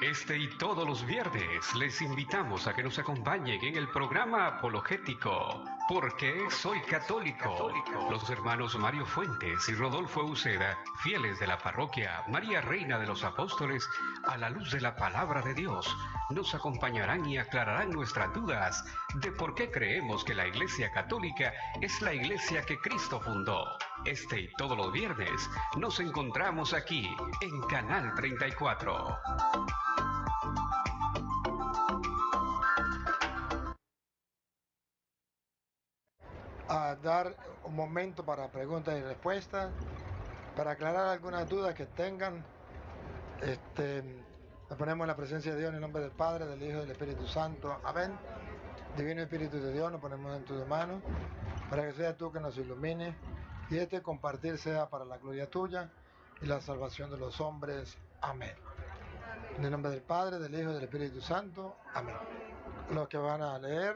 Este y todos los viernes les invitamos a que nos acompañen en el programa apologético ¿Por qué soy católico? Los hermanos Mario Fuentes y Rodolfo Uceda, fieles de la parroquia María Reina de los Apóstoles, a la luz de la palabra de Dios, nos acompañarán y aclararán nuestras dudas de por qué creemos que la Iglesia Católica es la Iglesia que Cristo fundó. Este y todos los viernes nos encontramos aquí en Canal 34. A dar un momento para preguntas y respuestas, para aclarar algunas dudas que tengan. Nos ponemos en la presencia de Dios en el nombre del Padre, del Hijo y del Espíritu Santo. Amén. Divino Espíritu de Dios, nos ponemos en tus manos para que sea tú que nos ilumine y este compartir sea para la gloria tuya y la salvación de los hombres. Amén. En el nombre del Padre, del Hijo y del Espíritu Santo. Amén. Los que van a leer,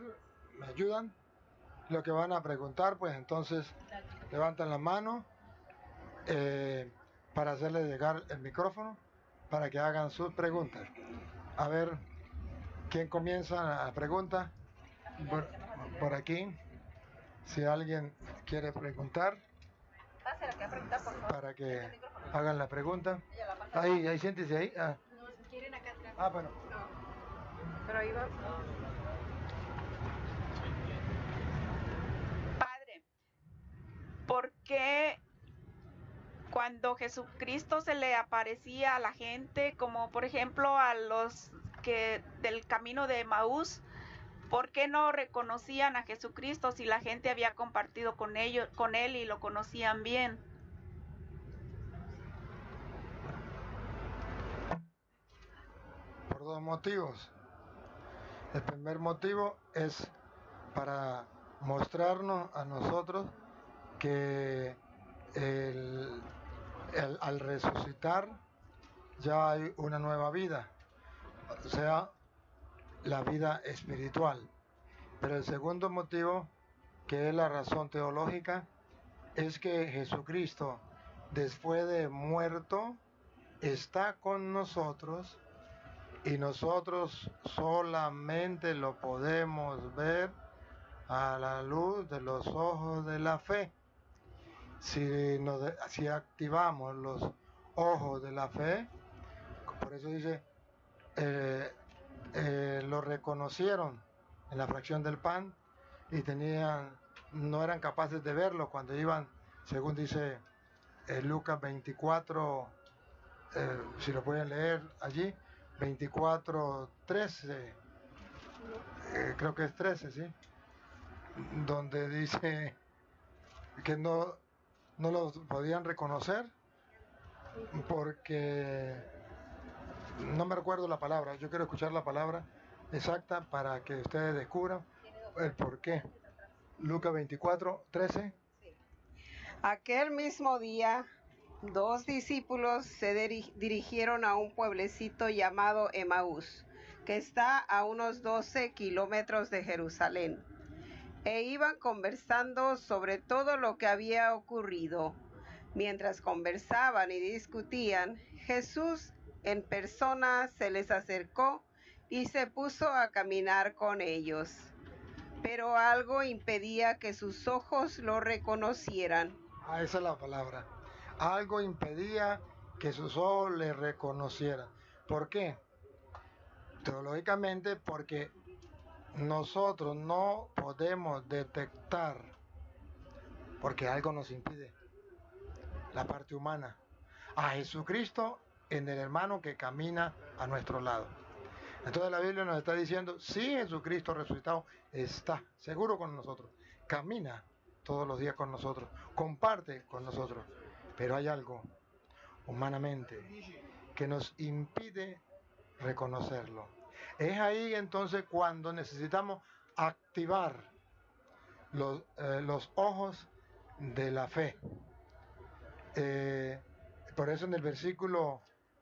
me ayudan. Los que van a preguntar, pues entonces levantan la mano para hacerles llegar el micrófono para que hagan sus preguntas. A ver, ¿quién comienza la pregunta? Por aquí. Si alguien quiere preguntar, para que hagan la pregunta. Ahí, siéntese ahí. ¿Quieren acá atrás? Bueno. No. Pero ahí va. Padre, ¿por qué cuando Jesucristo se le aparecía a la gente, como por ejemplo a los que del camino de Emaús, ¿por qué no reconocían a Jesucristo si la gente había compartido con él y lo conocían bien? Por dos motivos. El primer motivo es para mostrarnos a nosotros que al resucitar ya hay una nueva vida, o sea, la vida espiritual. Pero el segundo motivo, que es la razón teológica, es que Jesucristo, después de muerto, está con nosotros y nosotros solamente lo podemos ver a la luz de los ojos de la fe. Si activamos los ojos de la fe, por eso dice, lo reconocieron en la fracción del pan y no eran capaces de verlo cuando iban, según dice Lucas 24, si lo pueden leer allí, 24, 13, creo que es 13, ¿sí? Donde dice que no los podían reconocer porque no me recuerdo la palabra. Yo quiero escuchar la palabra exacta para que ustedes descubran el por qué. Lucas 24, 13. Aquel mismo día, 2 discípulos se dirigieron a un pueblecito llamado Emaús, que está a unos 12 kilómetros de Jerusalén, e iban conversando sobre todo lo que había ocurrido. Mientras conversaban y discutían, Jesús en persona se les acercó y se puso a caminar con ellos. Pero algo impedía que sus ojos lo reconocieran. Esa es la palabra. Algo impedía que sus ojos le reconocieran. ¿Por qué? Teológicamente, porque nosotros no podemos detectar, porque algo nos impide, la parte humana, a Jesucristo en el hermano que camina a nuestro lado. Entonces la Biblia nos está diciendo, sí, Jesucristo resucitado está seguro con nosotros, camina todos los días con nosotros, comparte con nosotros, pero hay algo humanamente que nos impide reconocerlo. Es ahí entonces cuando necesitamos activar los ojos de la fe. Por eso en el versículo,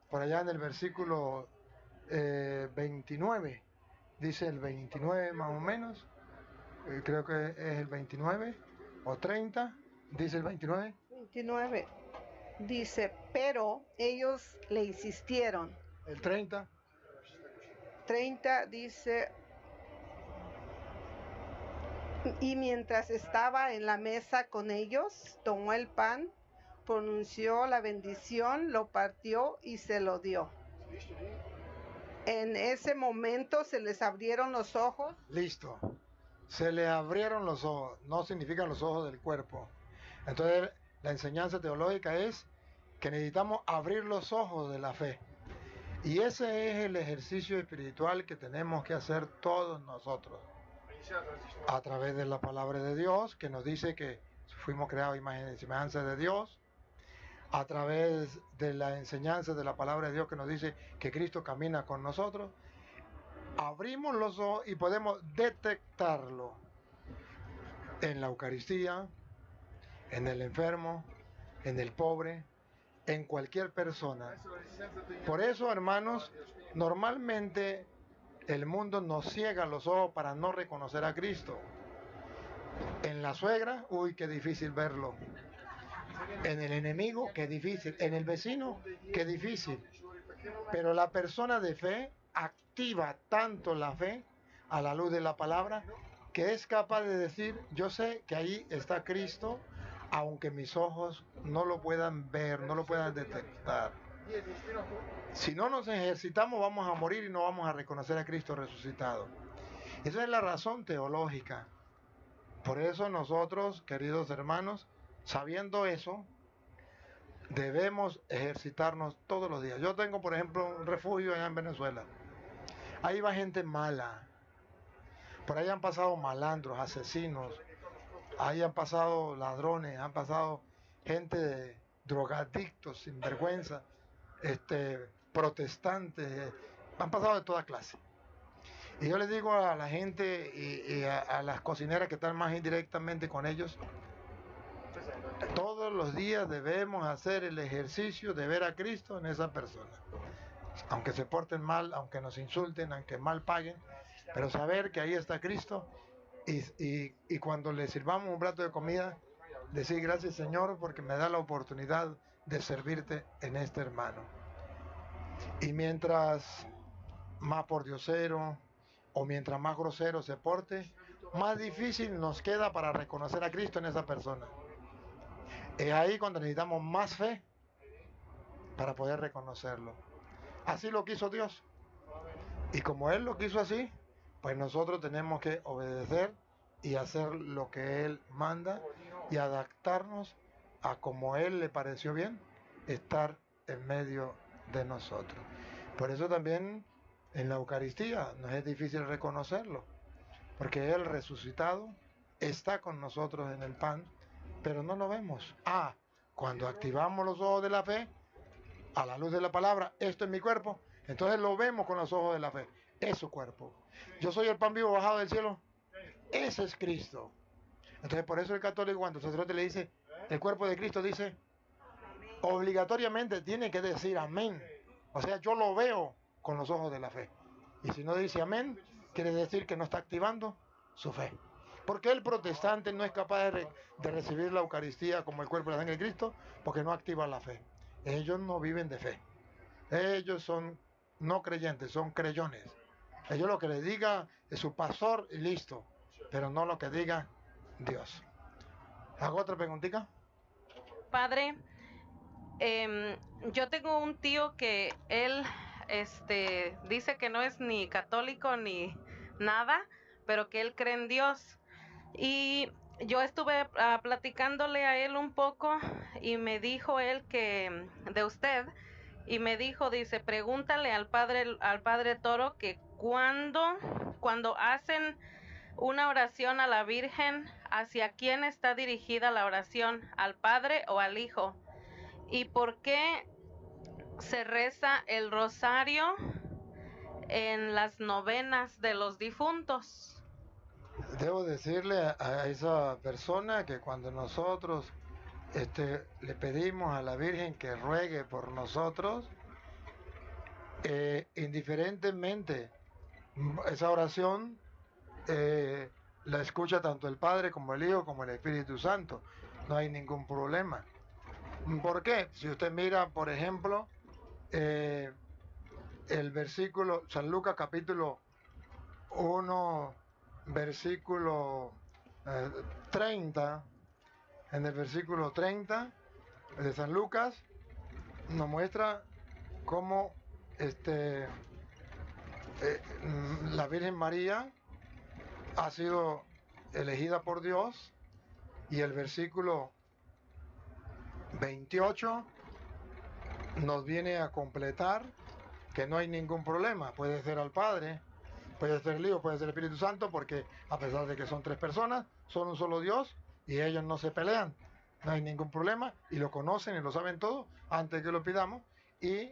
por allá en el versículo 29, dice el 29 más o menos, creo que es el 29 o 30, dice el 29. 29 dice, pero ellos le insistieron. El 30. 30 dice, y mientras estaba en la mesa con ellos, tomó el pan, pronunció la bendición, lo partió y se lo dio. En ese momento se les abrieron los ojos. Listo. Se le abrieron los ojos. No significan los ojos del cuerpo. Entonces, la enseñanza teológica es que necesitamos abrir los ojos de la fe. Y ese es el ejercicio espiritual que tenemos que hacer todos nosotros. A través de la palabra de Dios, que nos dice que fuimos creados a imagen y semejanza de Dios. A través de la enseñanza de la palabra de Dios, que nos dice que Cristo camina con nosotros. Abrimos los ojos y podemos detectarlo en la Eucaristía, en el enfermo, en el pobre, en cualquier persona. Por eso, hermanos, normalmente el mundo nos ciega los ojos para no reconocer a Cristo. En la suegra, uy, qué difícil verlo. En el enemigo, qué difícil. En el vecino, qué difícil. Pero la persona de fe activa tanto la fe a la luz de la palabra que es capaz de decir, yo sé que ahí está Cristo, aunque mis ojos no lo puedan ver, no lo puedan detectar. Si no nos ejercitamos, vamos a morir y no vamos a reconocer a Cristo resucitado. Esa es la razón teológica. Por eso nosotros, queridos hermanos, sabiendo eso, debemos ejercitarnos todos los días. Yo tengo, por ejemplo, un refugio allá en Venezuela. Ahí va gente mala. Por ahí han pasado malandros, asesinos. Ahí han pasado ladrones, han pasado gente drogadictos, sinvergüenza, protestantes. Han pasado de toda clase. Y yo les digo a la gente y a las cocineras que están más indirectamente con ellos, todos los días debemos hacer el ejercicio de ver a Cristo en esa persona. Aunque se porten mal, aunque nos insulten, aunque mal paguen, pero saber que ahí está Cristo y cuando le sirvamos un plato de comida, decir gracias Señor porque me da la oportunidad de servirte en este hermano. Y mientras más pordiosero o mientras más grosero se porte, más difícil nos queda para reconocer a Cristo en esa persona. Es ahí cuando necesitamos más fe para poder reconocerlo. Así lo quiso Dios. Y como Él lo quiso así, pues nosotros tenemos que obedecer y hacer lo que Él manda y adaptarnos a como Él le pareció bien estar en medio de nosotros. Por eso también en la Eucaristía nos es difícil reconocerlo, porque Él resucitado está con nosotros en el pan, pero no lo vemos. Cuando activamos los ojos de la fe, a la luz de la palabra, esto es mi cuerpo, entonces lo vemos con los ojos de la fe, es su cuerpo. Yo soy el pan vivo bajado del cielo, ese es Cristo. Entonces por eso el católico, cuando el sacerdote le dice el cuerpo de Cristo, dice obligatoriamente tiene que decir amén. O sea, yo lo veo con los ojos de la fe. Y si no dice amén, quiere decir que no está activando su fe. Porque el protestante no es capaz de recibir la Eucaristía como el cuerpo y la sangre de Cristo, porque no activa la fe. Ellos no viven de fe. Ellos son no creyentes, son creyones. Ellos lo que les diga es su pastor y listo, pero no lo que diga Dios. ¿Hago otra preguntita? Padre, yo tengo un tío que él dice que no es ni católico ni nada, pero que él cree en Dios. Y yo estuve platicándole a él un poco y me dijo él que de usted, y me dijo, dice, pregúntale al padre Toro que cuando hacen una oración a la Virgen, ¿hacia quién está dirigida la oración? ¿Al Padre o al Hijo? ¿Y por qué se reza el rosario en las novenas de los difuntos? Debo decirle a esa persona que cuando nosotros le pedimos a la Virgen que ruegue por nosotros, indiferentemente esa oración la escucha tanto el Padre como el Hijo como el Espíritu Santo, no hay ningún problema. ¿Por qué? Si usted mira, por ejemplo, el versículo, San Lucas capítulo 1, versículo 30, en el versículo 30 de San Lucas, nos muestra cómo la Virgen María ha sido elegida por Dios, y el versículo 28 nos viene a completar que no hay ningún problema. Puede ser al Padre, puede ser el Hijo, puede ser el Espíritu Santo, porque a pesar de que son tres personas, son un solo Dios y ellos no se pelean. No hay ningún problema y lo conocen y lo saben todo antes que lo pidamos. Y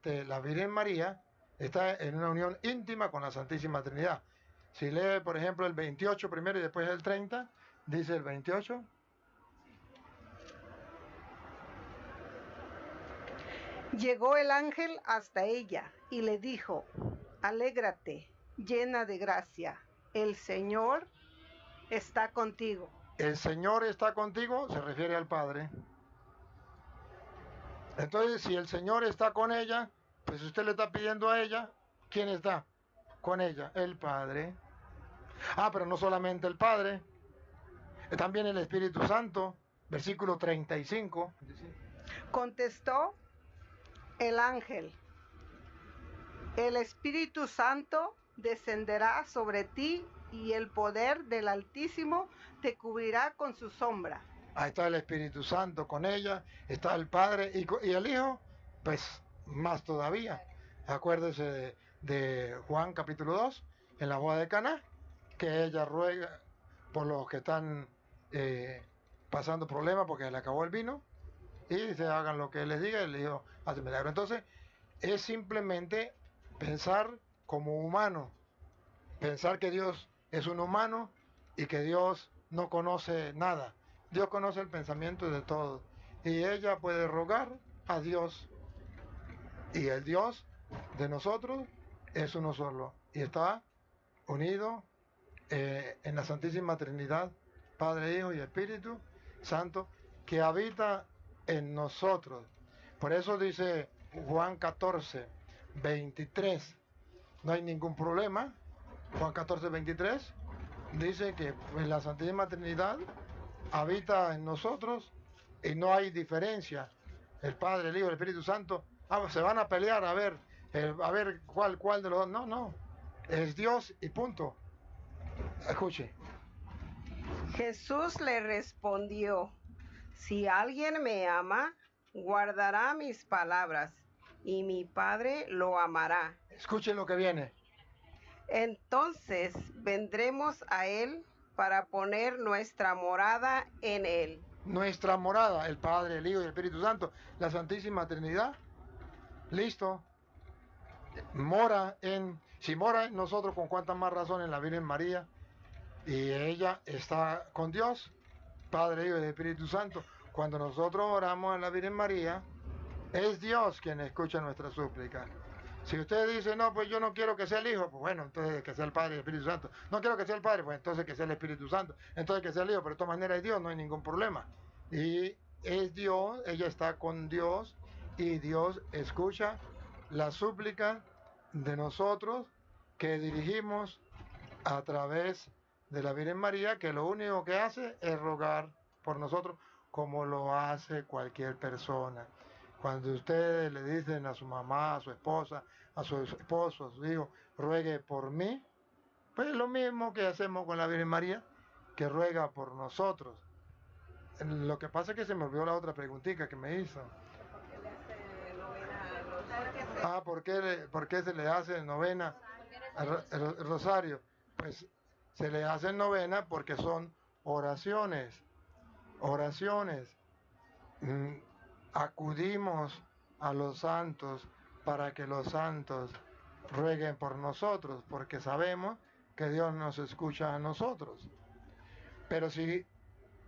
la Virgen María está en una unión íntima con la Santísima Trinidad. Si lee, por ejemplo, el 28 primero y después el 30, dice el 28. Llegó el ángel hasta ella y le dijo: alégrate, llena de gracia, el Señor está contigo. El Señor está contigo se refiere al Padre. Entonces, si el Señor está con ella, pues usted le está pidiendo a ella, ¿quién está con ella? El Padre. Ah, pero no solamente el Padre, también el Espíritu Santo, versículo 35. Contestó el ángel: el Espíritu Santo descenderá sobre ti y el poder del Altísimo te cubrirá con su sombra. Ahí está el Espíritu Santo con ella, está el Padre y el Hijo, pues más todavía. Acuérdese de Juan capítulo 2, en la boda de Caná, que ella ruega por los que están pasando problemas porque le acabó el vino, y dice: hagan lo que él les diga, y el Hijo hace milagro. Entonces, es simplemente pensar como humano, pensar que Dios es un humano y que Dios no conoce nada. Dios conoce el pensamiento de todos, y ella puede rogar a Dios, y el Dios de nosotros es uno solo y está unido en la Santísima Trinidad, Padre, Hijo y Espíritu Santo, que habita en nosotros. Por eso dice Juan 14, 23, no hay ningún problema. Juan 14, 23 dice que pues, la Santísima Trinidad habita en nosotros y no hay diferencia. El Padre, el Hijo, el Espíritu Santo se van a pelear a ver cuál de los dos. No, es Dios y punto. Escuche. Jesús le respondió: si alguien me ama, guardará mis palabras, y mi Padre lo amará. Escuchen lo que viene. Entonces vendremos a él para poner nuestra morada en él. Nuestra morada, el Padre, el Hijo y el Espíritu Santo, la Santísima Trinidad. Listo. Si mora en nosotros, con cuánta más razón en la Virgen María, y ella está con Dios, Padre, Hijo y Espíritu Santo. Cuando nosotros oramos a la Virgen María, es Dios quien escucha nuestra súplica. Si usted dice: no, pues yo no quiero que sea el Hijo, pues bueno, entonces que sea el Padre y el Espíritu Santo. No quiero que sea el Padre, pues entonces que sea el Espíritu Santo. Entonces que sea el Hijo, pero de todas maneras es Dios, no hay ningún problema. Y es Dios, ella está con Dios, y Dios escucha la súplica de nosotros que dirigimos a través de la Virgen María, que lo único que hace es rogar por nosotros, como lo hace cualquier persona. Cuando ustedes le dicen a su mamá, a su esposa, a su esposo, a su hijo: ruegue por mí, pues es lo mismo que hacemos con la Virgen María, que ruega por nosotros. Lo que pasa es que se me olvidó la otra preguntita que me hizo. ¿Por qué se le hace novena el rosario? Pues se le hace novena porque son oraciones. Acudimos a los santos para que los santos rueguen por nosotros, porque sabemos que Dios nos escucha a nosotros. Pero si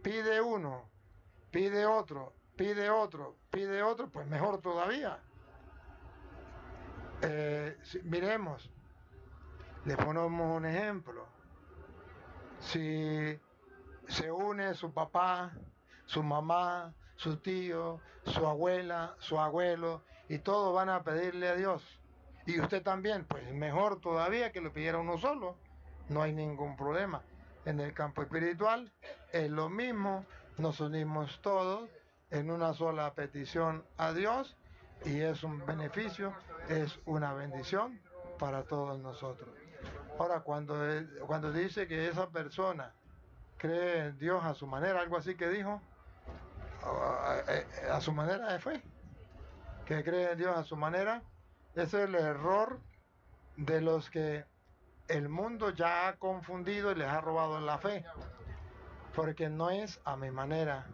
pide uno, pide otro, pues mejor todavía. Miremos, le ponemos un ejemplo. Si se une su papá, su mamá, su tío, su abuela, su abuelo, y todos van a pedirle a Dios, y usted también, pues mejor todavía que lo pidiera uno solo, no hay ningún problema. En el campo espiritual es lo mismo, nos unimos todos en una sola petición a Dios y es un beneficio, es una bendición para todos nosotros. Ahora, cuando dice que esa persona cree en Dios a su manera, algo así que dijo, a su manera fue, que cree en Dios a su manera, ese es el error de los que el mundo ya ha confundido y les ha robado la fe, porque no es a mi manera.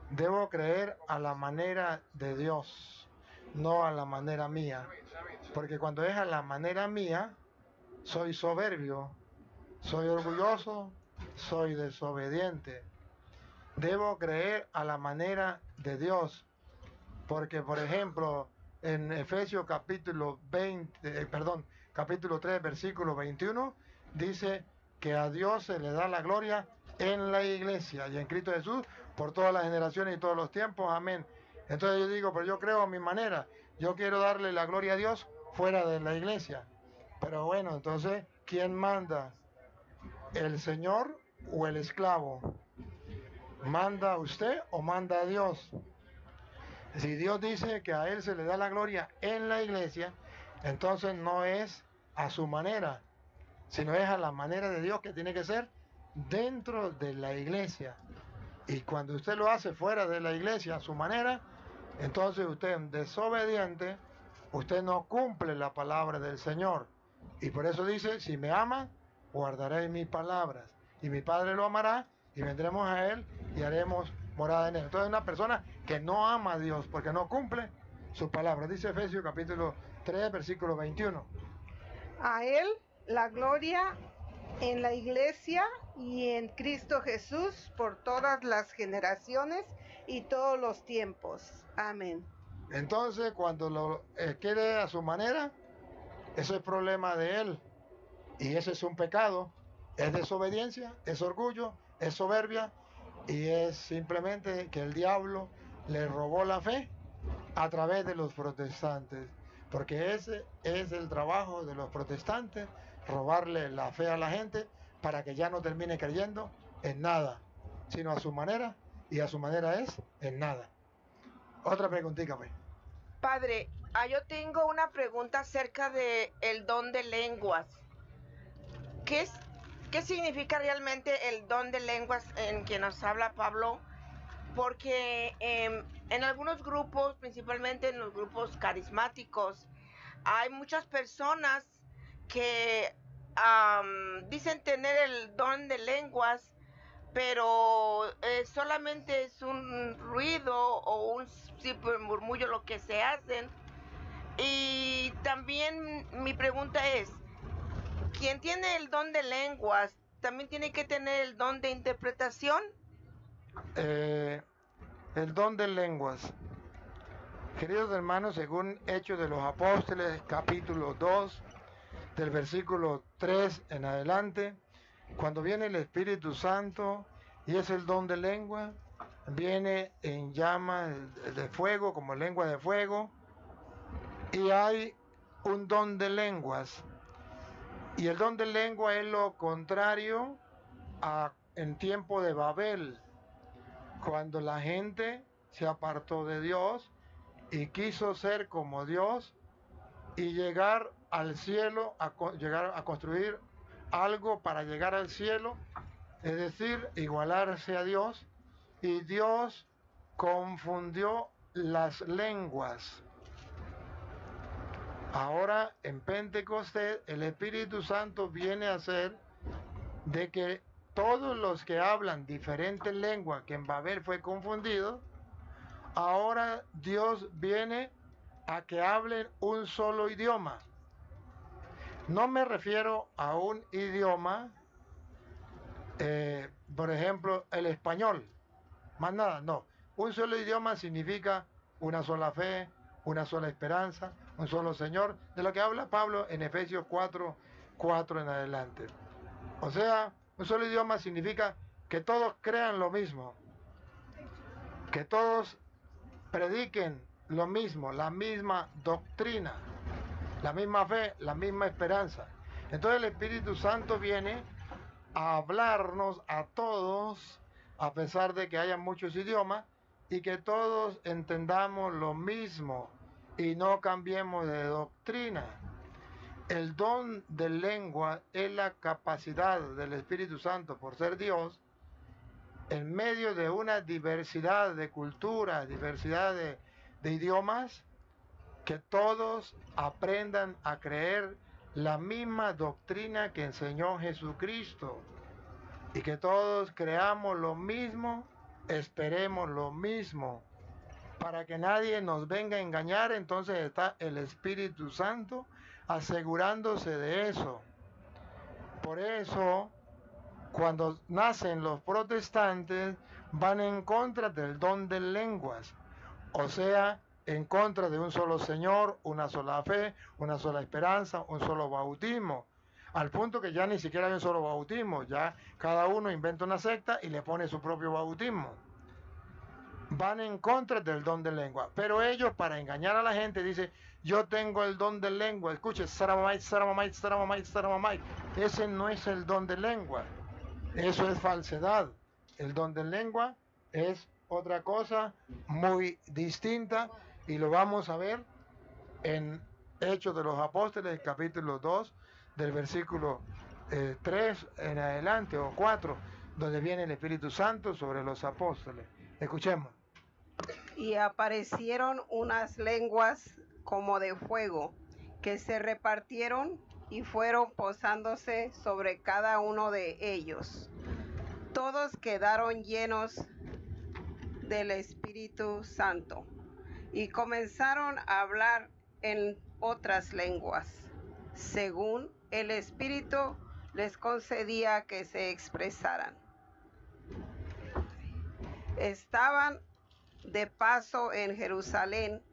Debo creer a la manera de Dios, no a la manera mía, porque cuando es a la manera mía, soy soberbio, soy orgulloso, soy desobediente. Debo creer a la manera de Dios, porque por ejemplo, en Efesios capítulo 3, versículo 21, dice que a Dios se le da la gloria en la iglesia y en Cristo Jesús por todas las generaciones y todos los tiempos. Amén. Entonces yo digo, pero yo creo a mi manera. Yo quiero darle la gloria a Dios fuera de la iglesia. Pero bueno, entonces, ¿quién manda? ¿El Señor o el esclavo? ¿Manda usted o manda a Dios? Si Dios dice que a Él se le da la gloria en la iglesia, entonces no es a su manera, sino es a la manera de Dios, que tiene que ser dentro de la iglesia. Y cuando usted lo hace fuera de la iglesia a su manera, entonces usted es desobediente, usted no cumple la palabra del Señor. Y por eso dice, si me ama, guardaré mis palabras. Y mi Padre lo amará, y vendremos a Él y haremos morada en Él. Entonces una persona que no ama a Dios porque no cumple su palabra. Dice Efesios capítulo 3, versículo 21. A Él la gloria en la iglesia y en Cristo Jesús por todas las generaciones y todos los tiempos. Amén. Entonces, cuando lo quiere a su manera, eso es problema de él. Y ese es un pecado. Es desobediencia, es orgullo, es soberbia y es simplemente que el diablo le robó la fe a través de los protestantes. Porque ese es el trabajo de los protestantes, robarle la fe a la gente para que ya no termine creyendo en nada, sino a su manera, y a su manera es en nada. Otra preguntita, pues. Padre, yo tengo una pregunta acerca de el don de lenguas. ¿Qué significa realmente el don de lenguas en que nos habla Pablo? Porque en algunos grupos, principalmente en los grupos carismáticos, hay muchas personas que dicen tener el don de lenguas, pero solamente es un ruido o un tipo de murmullo lo que se hacen. Y también mi pregunta es, ¿quién tiene el don de lenguas también tiene que tener el don de interpretación? El don de lenguas. Queridos hermanos, según Hechos de los Apóstoles, capítulo 2, del versículo 3 en adelante, cuando viene el Espíritu Santo y es el don de lengua, viene en llamas de fuego, como lengua de fuego, y hay un don de lenguas. Y el don de lengua es lo contrario en tiempo de Babel, cuando la gente se apartó de Dios y quiso ser como Dios y llegar al cielo, llegar a construir algo para llegar al cielo, es decir, igualarse a Dios, y Dios confundió las lenguas. Ahora en Pentecostés el Espíritu Santo viene a hacer de que todos los que hablan diferentes lenguas que en Babel fue confundido, ahora Dios viene a que hablen un solo idioma. No me refiero a un idioma, por ejemplo, el español, más nada, no. Un solo idioma significa una sola fe, una sola esperanza, un solo Señor, de lo que habla Pablo en Efesios 4 en adelante. O sea, un solo idioma significa que todos crean lo mismo, que todos prediquen lo mismo, la misma doctrina. la misma fe, la misma esperanza. Entonces el Espíritu Santo viene a hablarnos a todos, a pesar de que haya muchos idiomas, y que todos entendamos lo mismo y no cambiemos de doctrina. El don de lengua es la capacidad del Espíritu Santo, por ser Dios, en medio de una diversidad de culturas, diversidad de idiomas, que todos aprendan a creer la misma doctrina que enseñó Jesucristo, y que todos creamos lo mismo, esperemos lo mismo, para que nadie nos venga a engañar. Entonces está el Espíritu Santo asegurándose de eso. Por eso, cuando nacen los protestantes, van en contra del don de lenguas, o sea, en contra de un solo Señor, una sola fe, una sola esperanza, un solo bautismo, al punto que ya ni siquiera hay un solo bautismo, ya cada uno inventa una secta y le pone su propio bautismo. Van en contra del don de lengua, pero ellos, para engañar a la gente, dicen: yo tengo el don de lengua. Escuche, saramamay, saramamay, saramamay, saramamay. Ese no es el don de lengua, eso es falsedad. El don de lengua es otra cosa muy distinta, y lo vamos a ver en Hechos de los Apóstoles, capítulo 2, del versículo 3 en adelante, o 4, donde viene el Espíritu Santo sobre los apóstoles. Escuchemos. Y aparecieron unas lenguas como de fuego, que se repartieron y fueron posándose sobre cada uno de ellos. Todos quedaron llenos del Espíritu Santo y comenzaron a hablar en otras lenguas, según el Espíritu les concedía que se expresaran. Estaban de paso en Jerusalén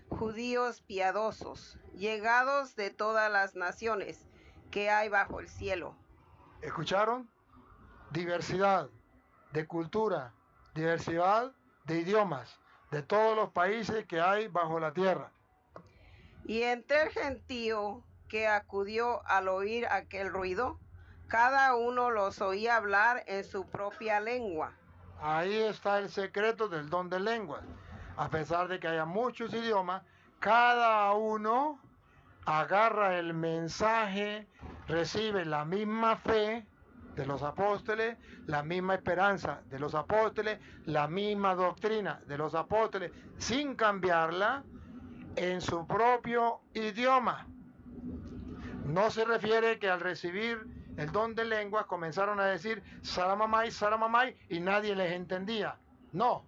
judíos piadosos, llegados de todas las naciones que hay bajo el cielo. ¿Escucharon? Diversidad de cultura, diversidad de idiomas, de todos los países que hay bajo la tierra. Y entre el gentío que acudió al oír aquel ruido, cada uno los oía hablar en su propia lengua. Ahí está el secreto del don de lenguas. A pesar de que haya muchos idiomas, cada uno agarra el mensaje, recibe la misma fe de los apóstoles, la misma esperanza de los apóstoles, la misma doctrina de los apóstoles, sin cambiarla, en su propio idioma. No se refiere que al recibir el don de lenguas comenzaron a decir saramamay, saramamay, y nadie les entendía. No,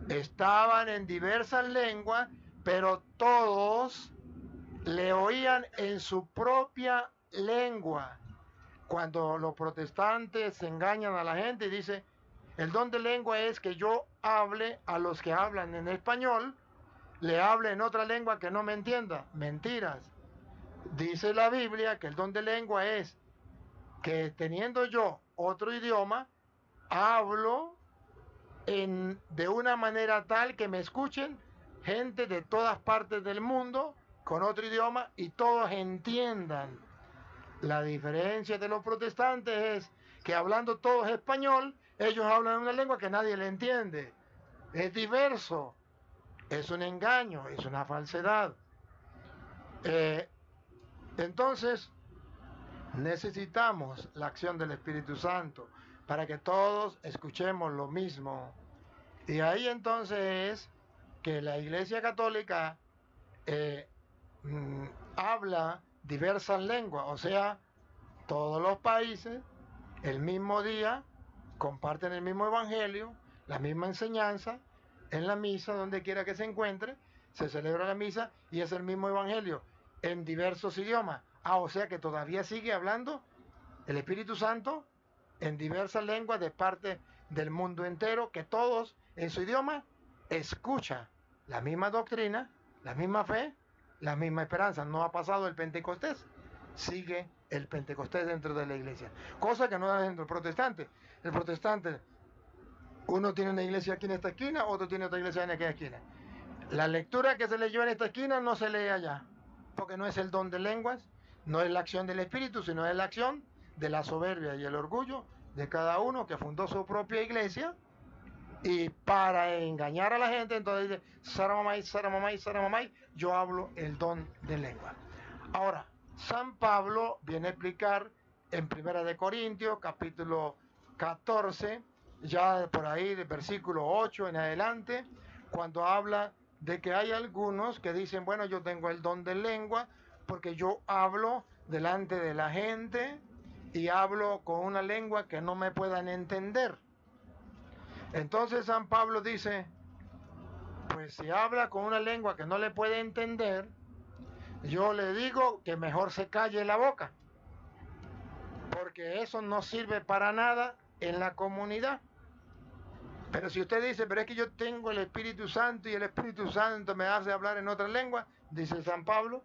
estaban en diversas lenguas, pero todos le oían en su propia lengua. Cuando los protestantes engañan a la gente y dicen: el don de lengua es que yo hable a los que hablan en español, le hable en otra lengua que no me entienda. Mentiras. Dice la Biblia que el don de lengua es que, teniendo yo otro idioma, hablo de una manera tal que me escuchen gente de todas partes del mundo con otro idioma y todos entiendan. La diferencia de los protestantes es que, hablando todos español, ellos hablan una lengua que nadie le entiende. Es diverso, es un engaño, es una falsedad. Entonces, necesitamos la acción del Espíritu Santo para que todos escuchemos lo mismo. Y ahí entonces es que la Iglesia Católica habla diversas lenguas, o sea, todos los países el mismo día comparten el mismo evangelio, la misma enseñanza, en la misa, donde quiera que se encuentre, se celebra la misa y es el mismo evangelio en diversos idiomas. O sea que todavía sigue hablando el Espíritu Santo en diversas lenguas de parte del mundo entero, que todos en su idioma escuchan la misma doctrina, la misma fe, la misma esperanza. No ha pasado el Pentecostés, sigue el Pentecostés dentro de la iglesia, cosa que no da dentro del protestante. El protestante, uno tiene una iglesia aquí en esta esquina, otro tiene otra iglesia en aquella esquina. La lectura que se leyó en esta esquina no se lee allá, porque no es el don de lenguas, no es la acción del Espíritu, sino es la acción de la soberbia y el orgullo de cada uno que fundó su propia iglesia, y para engañar a la gente, entonces dice, saramamay, saramamay, saramamay, yo hablo el don de lengua. Ahora, San Pablo viene a explicar en 1 de Corintios, capítulo 14, ya por ahí, del versículo 8 en adelante, cuando habla de que hay algunos que dicen, bueno, yo tengo el don de lengua porque yo hablo delante de la gente y hablo con una lengua que no me puedan entender. Entonces San Pablo dice, pues si habla con una lengua que no le puede entender, yo le digo que mejor se calle la boca, porque eso no sirve para nada en la comunidad. Pero si usted dice, pero es que yo tengo el Espíritu Santo y el Espíritu Santo me hace hablar en otra lengua, dice San Pablo,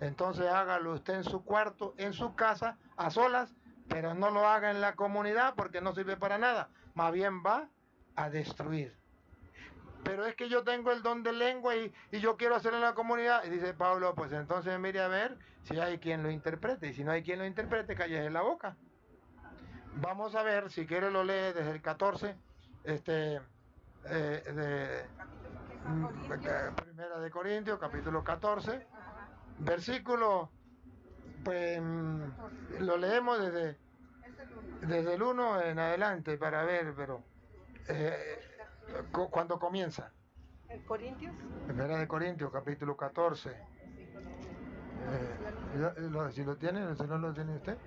entonces hágalo usted en su cuarto, en su casa, a solas, pero no lo haga en la comunidad porque no sirve para nada, más bien va a destruir. Pero es que yo tengo el don de lengua y yo quiero hacerlo en la comunidad. Y dice Pablo, pues entonces mire a ver si hay quien lo interprete. Y si no hay quien lo interprete, cállese la boca. Vamos a ver, si quiere lo lee desde el 14, Primera de Corintios, capítulo 14, versículo, pues lo leemos desde el 1 en adelante para ver, pero cuando comienza. ¿En Corintios? Primera de Corintios, capítulo 14. Si lo tienen, si no lo tiene usted.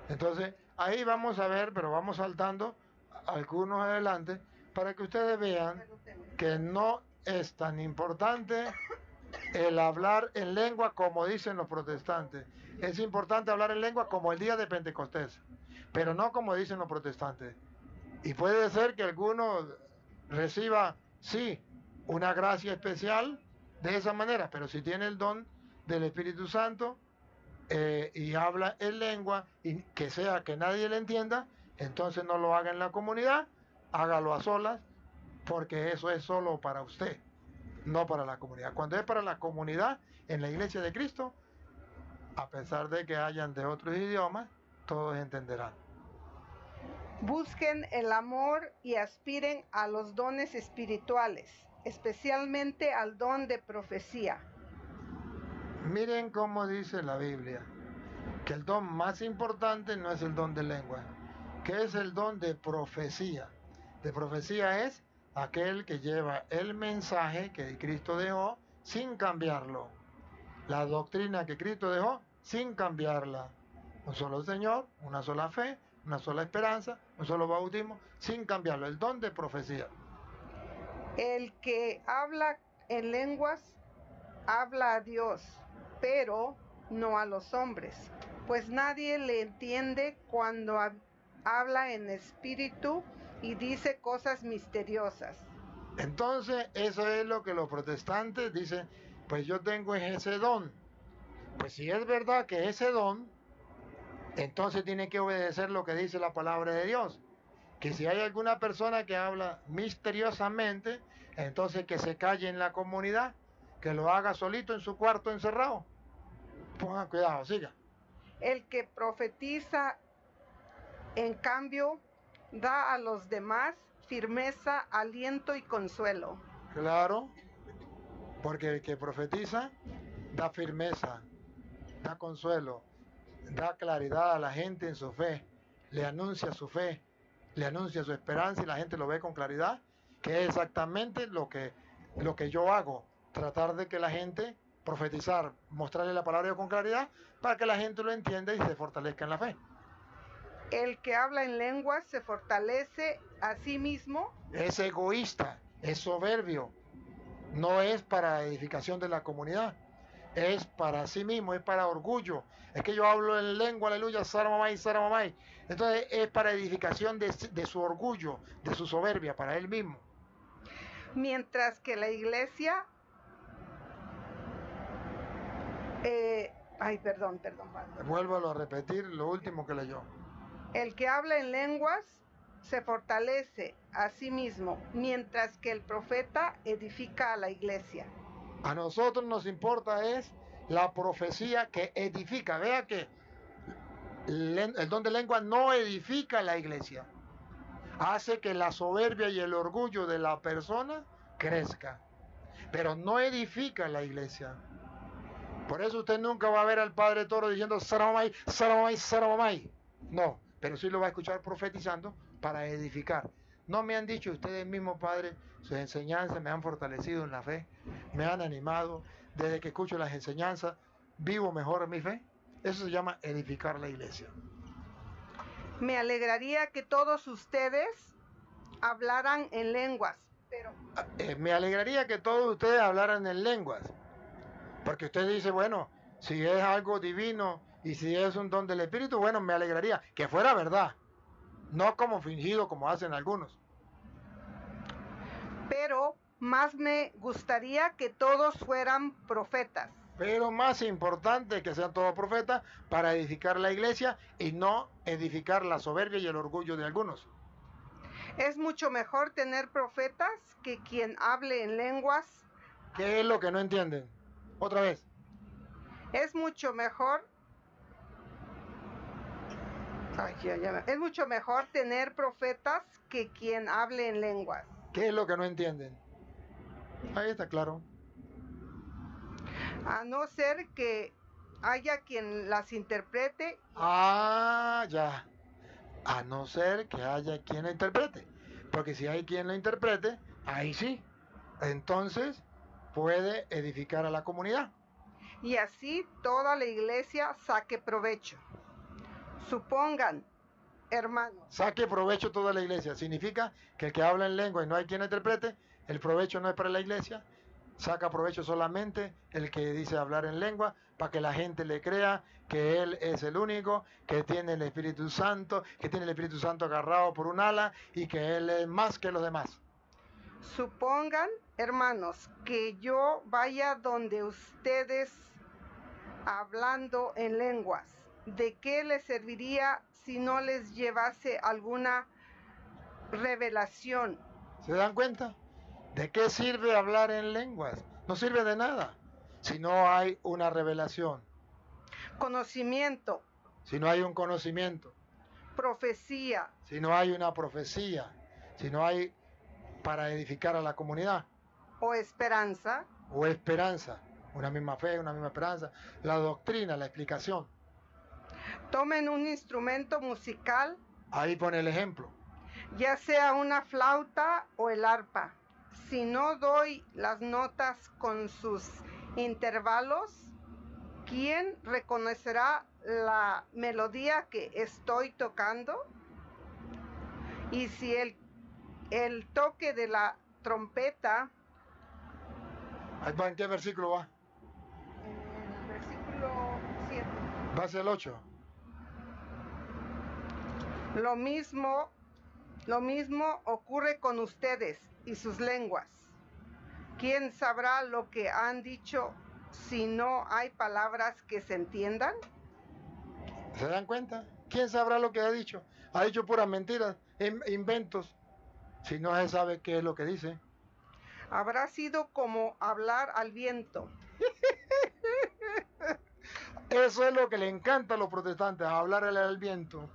Entonces, ahí vamos a ver, pero vamos saltando algunos adelante para que ustedes vean que no es tan importante el hablar en lengua como dicen los protestantes. Es importante hablar en lengua como el día de Pentecostés, pero no como dicen los protestantes. Y puede ser que alguno reciba, sí, una gracia especial de esa manera, pero si tiene el don del Espíritu Santo y habla en lengua y que sea que nadie le entienda, entonces no lo haga en la comunidad, hágalo a solas, porque eso es solo para usted, no para la comunidad. Cuando es para la comunidad, en la iglesia de Cristo, a pesar de que hayan de otros idiomas, todos entenderán. Busquen el amor y aspiren a los dones espirituales, especialmente al don de profecía. Miren cómo dice la Biblia, que el don más importante no es el don de lengua, que es el don de profecía. De profecía es aquel que lleva el mensaje que Cristo dejó sin cambiarlo. La doctrina que Cristo dejó sin cambiarla. Un solo Señor, una sola fe, una sola esperanza, un solo bautismo, sin cambiarlo. El don de profecía. El que habla en lenguas habla a Dios, pero no a los hombres, pues nadie le entiende cuando habla en espíritu y dice cosas misteriosas. Entonces, eso es lo que los protestantes dicen, pues yo tengo ese don. Pues si es verdad que ese don, entonces tiene que obedecer lo que dice la palabra de Dios. Que si hay alguna persona que habla misteriosamente, entonces que se calle en la comunidad, que lo haga solito en su cuarto encerrado. Pongan cuidado, siga. El que profetiza, en cambio, da a los demás firmeza, aliento y consuelo. Claro, porque el que profetiza da firmeza, da consuelo, da claridad a la gente en su fe, le anuncia su fe, le anuncia su esperanza y la gente lo ve con claridad, que es exactamente lo que yo hago, tratar de que la gente profetizar, mostrarle la palabra con claridad para que la gente lo entienda y se fortalezca en la fe. El que habla en lenguas se fortalece a sí mismo. Es egoísta, es soberbio, no es para edificación de la comunidad, es para sí mismo, es para orgullo. Es que yo hablo en lengua, aleluya, saramamay, saramamay. Entonces es para edificación de su orgullo, de su soberbia, para él mismo. Mientras que la iglesia... perdón. Vuélvalo a repetir lo último que leyó. El que habla en lenguas se fortalece a sí mismo, mientras que el profeta edifica a la iglesia. A nosotros nos importa es la profecía que edifica. Vea que el don de lengua no edifica la iglesia. Hace que la soberbia y el orgullo de la persona crezca, pero no edifica la iglesia. Por eso usted nunca va a ver al Padre Toro diciendo Saramamay, Saramamay, Saramamay. No, pero sí lo va a escuchar profetizando para edificar. No me han dicho ustedes mismos, Padre, sus enseñanzas me han fortalecido en la fe, me han animado. Desde que escucho las enseñanzas, vivo mejor en mi fe. Eso se llama edificar la iglesia. Me alegraría que todos ustedes hablaran en lenguas, pero Me alegraría que todos ustedes hablaran en lenguas. Porque usted dice, bueno, si es algo divino y si es un don del Espíritu, bueno, me alegraría que fuera verdad, no como fingido como hacen algunos. pero más me gustaría que todos fueran profetas. Pero más importante que sean todos profetas para edificar la iglesia y no edificar la soberbia y el orgullo de algunos. Es mucho mejor tener profetas que quien hable en lenguas. ¿Qué es lo que no entienden? Otra vez. Es mucho mejor. Es mucho mejor tener profetas que quien hable en lenguas. ¿Qué es lo que no entienden? Ahí está claro. A no ser que haya quien las interprete. Ah, ya. A no ser que haya quien la interprete. Porque si hay quien la interprete, ahí sí. Entonces puede edificar a la comunidad. Y así toda la iglesia saque provecho. Supongan, hermanos. Saque provecho toda la iglesia. Significa que el que habla en lengua y no hay quien la interprete, el provecho no es para la iglesia. Saca provecho solamente el que dice hablar en lengua, para que la gente le crea que él es el único, que tiene el Espíritu Santo, que tiene el Espíritu Santo agarrado por un ala y que él es más que los demás. Supongan, hermanos, que yo vaya donde ustedes hablando en lenguas. ¿De qué les serviría si no les llevase alguna revelación? ¿Se dan cuenta? ¿De qué sirve hablar en lenguas? No sirve de nada si no hay una revelación, Conocimiento, si no hay un conocimiento, profecía, si no hay una profecía, si no hay para edificar a la comunidad, o esperanza. o esperanza, una misma fe, una misma esperanza, la doctrina, la explicación. Tomen un instrumento musical, Ahí pone el ejemplo. ya sea una flauta o el arpa. Si no doy las notas con sus intervalos, ¿quién reconocerá la melodía que estoy tocando? Y si el toque de la trompeta, Ahí va, ¿en qué versículo va? en el versículo 7, Va hacia el 8. lo mismo ocurre con ustedes y sus lenguas. ¿Quién sabrá lo que han dicho si no hay palabras que se entiendan? ¿Se dan cuenta? ¿Quién sabrá lo que ha dicho? Ha dicho puras mentiras, inventos, si no se sabe qué es lo que dice. Habrá sido como hablar al viento. Eso es lo que le encanta a los protestantes, hablarle al viento.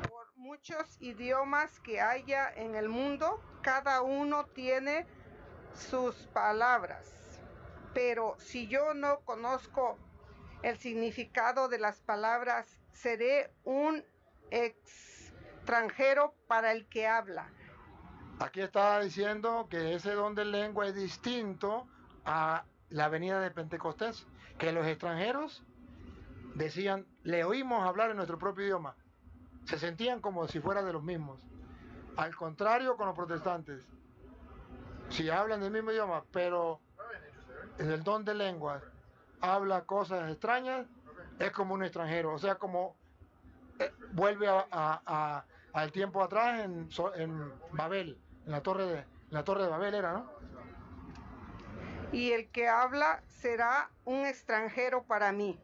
Por muchos idiomas que haya en el mundo, cada uno tiene sus palabras. Pero si yo no conozco el significado de las palabras, seré un extranjero para el que habla. Aquí está diciendo que ese don de lengua es distinto a la venida de Pentecostés, que los extranjeros decían, le oímos hablar en nuestro propio idioma, se sentían como si fuera de los mismos. Al contrario con los protestantes, si hablan del mismo idioma, pero en el don de lengua habla cosas extrañas, es como un extranjero, o sea, como vuelve al tiempo atrás en Babel, en la torre de Babel era, ¿no? Y el que habla será un extranjero para mí.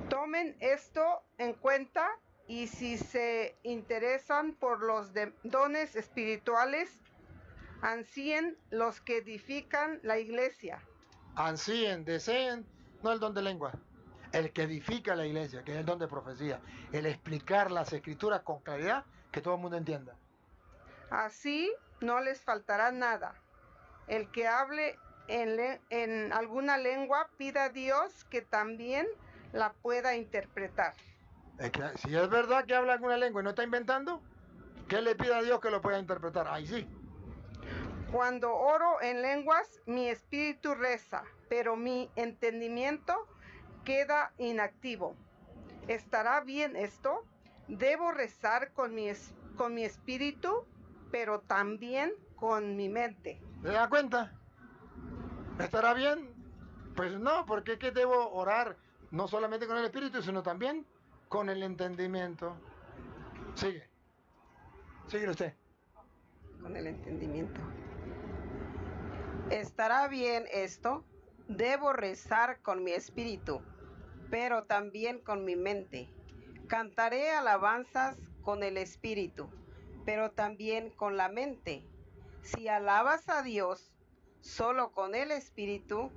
Tomen esto en cuenta y si se interesan por los dones espirituales, Ansíen los que edifican la iglesia. Ansíen, deseen, no el don de lengua. El que edifica la iglesia, que es el don de profecía. El explicar las escrituras con claridad, que todo el mundo entienda. Así no les faltará nada. El que hable en alguna lengua, pida a Dios que también la pueda interpretar. Es que, si es verdad que habla alguna lengua y no está inventando, ¿qué le pide a Dios que lo pueda interpretar? Ahí sí. Cuando oro en lenguas, mi espíritu reza, pero mi entendimiento queda inactivo. ¿Estará bien esto? Debo rezar con mi espíritu, pero también con mi mente. ¿Se da cuenta? ¿Estará bien? Pues no, porque ¿qué debo orar? No solamente con el espíritu, sino también con el entendimiento. Sigue. Sigue usted. Con el entendimiento. ¿Estará bien esto? Debo rezar con mi espíritu, pero también con mi mente. Cantaré alabanzas con el espíritu, pero también con la mente. Si alabas a Dios solo con el espíritu,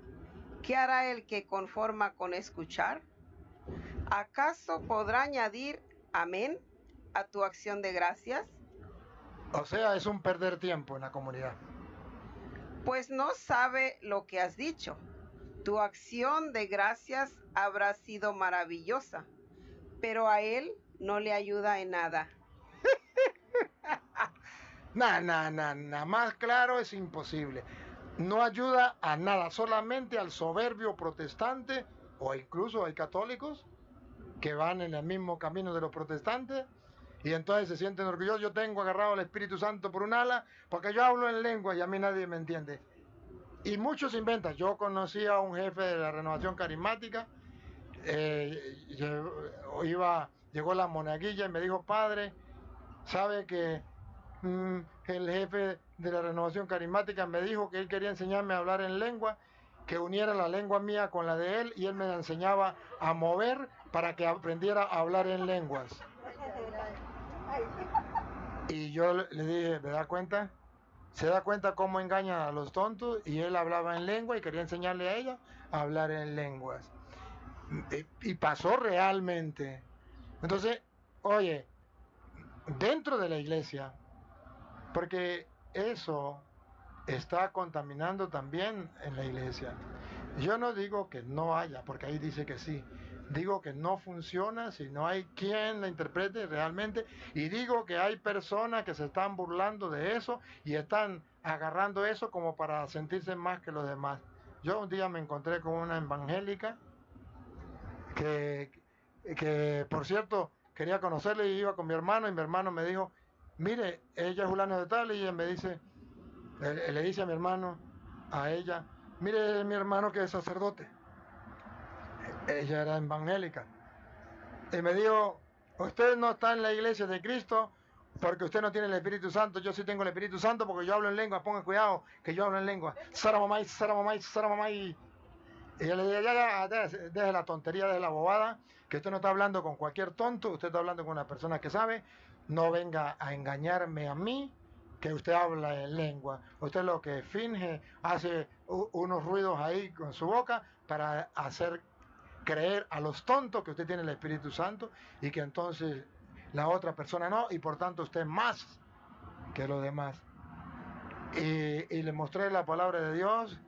¿qué hará el que conforma con escuchar? ¿Acaso podrá añadir amén a tu acción de gracias? O sea, es un perder tiempo en la comunidad. Pues no sabe lo que has dicho. Tu acción de gracias habrá sido maravillosa, pero a él no le ayuda en nada. Nada más claro es imposible. No ayuda a nada, solamente al soberbio protestante, o incluso hay católicos que van en el mismo camino de los protestantes y entonces se sienten orgullosos. Yo tengo agarrado al Espíritu Santo por un ala porque yo hablo en lengua y a mí nadie me entiende. Y muchos inventan. Yo conocí a un jefe de la Renovación Carismática, llegó la monaguilla y me dijo: padre, sabe que el jefe de la Renovación Carismática me dijo que él quería enseñarme a hablar en lengua, que uniera la lengua mía con la de él, y él me enseñaba a mover para que aprendiera a hablar en lenguas. Y yo le dije: ¿me da cuenta? ¿Se da cuenta cómo engañan a los tontos? Y él hablaba en lengua y quería enseñarle a ella a hablar en lenguas. Y pasó realmente. Entonces, oye, dentro de la iglesia, porque eso está contaminando también en la iglesia. Yo no digo que no haya, porque ahí dice que sí. Digo que no funciona si no hay quien la interprete realmente. Y digo que hay personas que se están burlando de eso y están agarrando eso como para sentirse más que los demás. Yo un día me encontré con una evangélica que por cierto, quería conocerle y iba con mi hermano, y mi hermano me dijo: mire, ella es fulano de tal, y ella me dice, le dice a mi hermano, a ella: mire, mi hermano que es sacerdote. Ella era evangélica. Y me dijo: usted no está en la iglesia de Cristo porque usted no tiene el Espíritu Santo. Yo sí tengo el Espíritu Santo porque yo hablo en lengua. Ponga cuidado que yo hablo en lengua. Saramamay, saramamay, saramamay. Y yo le dije: ya, deje la tontería, deje la bobada, que usted no está hablando con cualquier tonto, usted está hablando con una persona que sabe. No venga a engañarme a mí, que usted habla en lengua. Usted lo que finge, hace unos ruidos ahí con su boca para hacer creer a los tontos que usted tiene el Espíritu Santo y que entonces la otra persona no, y por tanto usted es más que los demás. Y le mostré la palabra de Dios,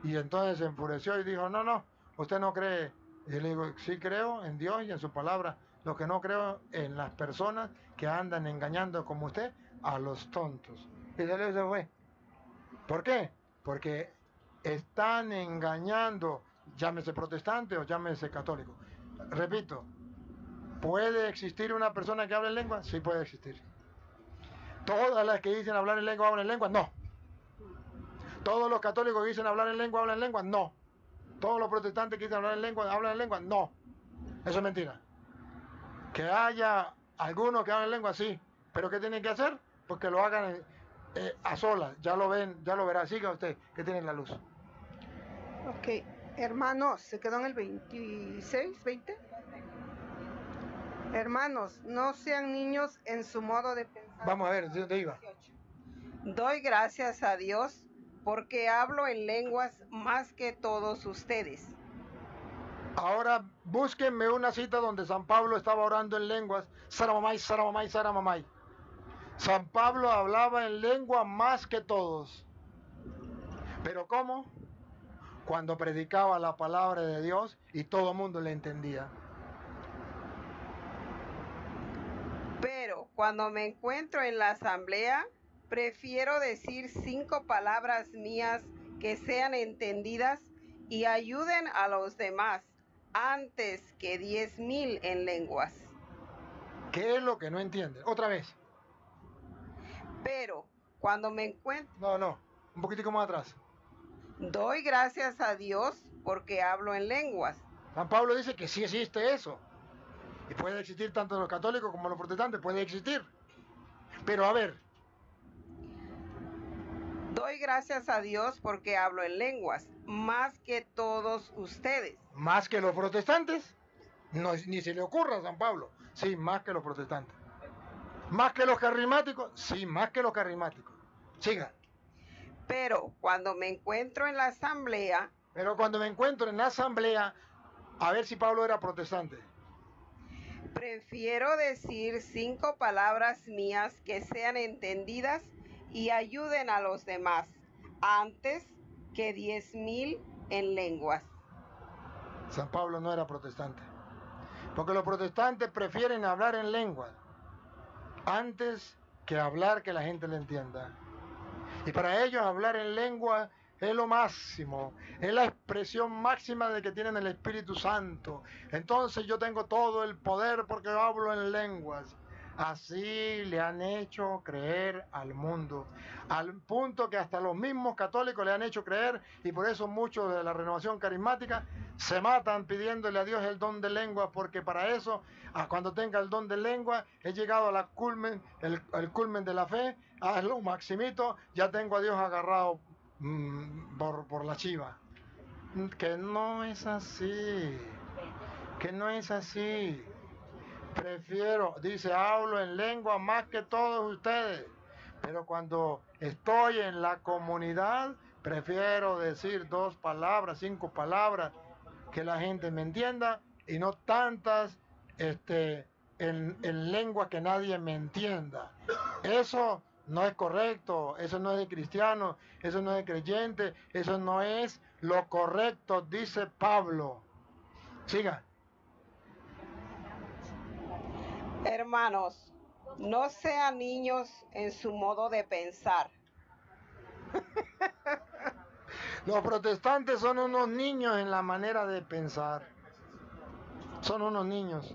y entonces se enfureció y dijo: no, usted no cree. Y le digo: sí creo en Dios y en su palabra. Lo que no creo en las personas que andan engañando como usted a los tontos. Y se fue. ¿Por qué? Porque están engañando, llámese protestante o llámese católico. Repito, ¿puede existir una persona que hable en lengua? Sí puede existir. ¿Todas las que dicen hablar en lengua hablan en lengua? No. ¿Todos los católicos que dicen hablar en lengua hablan en lengua? No. ¿Todos los protestantes que dicen hablar en lengua hablan en lengua? No. Eso es mentira. Que haya algunos que hablan en lengua, sí. ¿Pero qué tienen que hacer? Pues que lo hagan a solas. Ya lo ven, ya lo verá. Siga usted, que tiene la luz. Ok, hermanos, ¿se quedó en el 26, 20? Hermanos, no sean niños en su modo de pensar. Vamos a ver, ¿de dónde iba? Doy gracias a Dios porque hablo en lenguas más que todos ustedes. Ahora búsquenme una cita donde San Pablo estaba orando en lenguas. Saramamay, saramamay, saramamay. San Pablo hablaba en lengua más que todos. ¿Pero cómo? Cuando predicaba la palabra de Dios y todo el mundo le entendía. Pero cuando me encuentro en la asamblea, prefiero decir 5 palabras mías que sean entendidas y ayuden a los demás antes que 10,000 en lenguas. ¿Qué es lo que no entienden? Otra vez. Pero cuando me encuentro, No, un poquitico más atrás. doy gracias a Dios porque hablo en lenguas. San Pablo dice que sí existe eso. Y puede existir tanto en los católicos como en los protestantes, puede existir. Pero a ver, Doy gracias a Dios porque hablo en lenguas, más que todos ustedes. más que los protestantes, no, ni se le ocurra a San Pablo. Sí, más que los protestantes. Más que los carismáticos, sí, más que los carismáticos. Siga. Pero cuando me encuentro en la asamblea, Pero cuando me encuentro en la asamblea, a ver si Pablo era protestante. prefiero decir 5 palabras mías que sean entendidas y ayuden a los demás, antes que 10,000 en lenguas. San Pablo no era protestante. Porque los protestantes prefieren hablar en lengua antes que hablar que la gente le entienda. Y para ellos hablar en lengua es lo máximo, es la expresión máxima de que tienen el Espíritu Santo. Entonces yo tengo todo el poder porque hablo en lenguas. Así le han hecho creer al mundo, al punto que hasta los mismos católicos le han hecho creer, y por eso muchos de la renovación carismática se matan pidiéndole a Dios el don de lengua, porque para eso, cuando tenga el don de lengua, he llegado a la culmen, el culmen de la fe, a lo maximito, ya tengo a Dios agarrado por la chiva. Que no es así, que no es así. Prefiero, dice, hablo en lengua más que todos ustedes, pero cuando estoy en la comunidad, prefiero decir 2 palabras, 5 palabras, que la gente me entienda, y no tantas en lengua que nadie me entienda. Eso no es correcto, eso no es de cristiano, eso no es de creyente, eso no es lo correcto, dice Pablo. Siga. Hermanos, no sean niños en su modo de pensar. Los protestantes son unos niños en la manera de pensar. Son unos niños.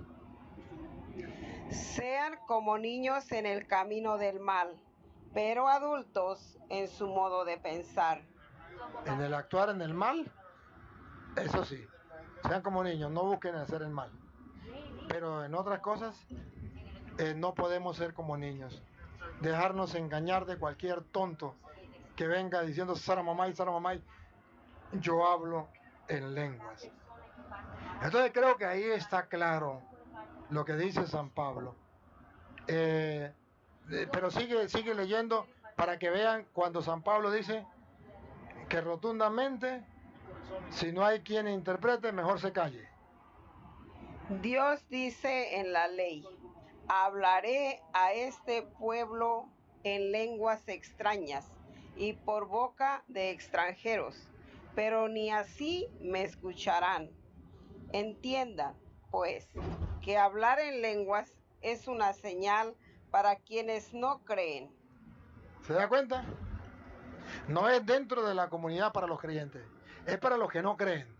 Sean como niños en el camino del mal, pero adultos en su modo de pensar. En el actuar en el mal, eso sí. Sean como niños, no busquen hacer el mal. Pero en otras cosas, no podemos ser como niños. Dejarnos engañar de cualquier tonto que venga diciendo saramamay, saramamay. Yo hablo en lenguas. Entonces creo que ahí está claro lo que dice San Pablo. Pero sigue leyendo para que vean cuando San Pablo dice que rotundamente, si no hay quien interprete, mejor se calle. Dios dice en la ley, hablaré a este pueblo en lenguas extrañas y por boca de extranjeros, pero ni así me escucharán. Entiendan, pues, que hablar en lenguas es una señal para quienes no creen. ¿Se da cuenta? No es dentro de la comunidad para los creyentes, es para los que no creen.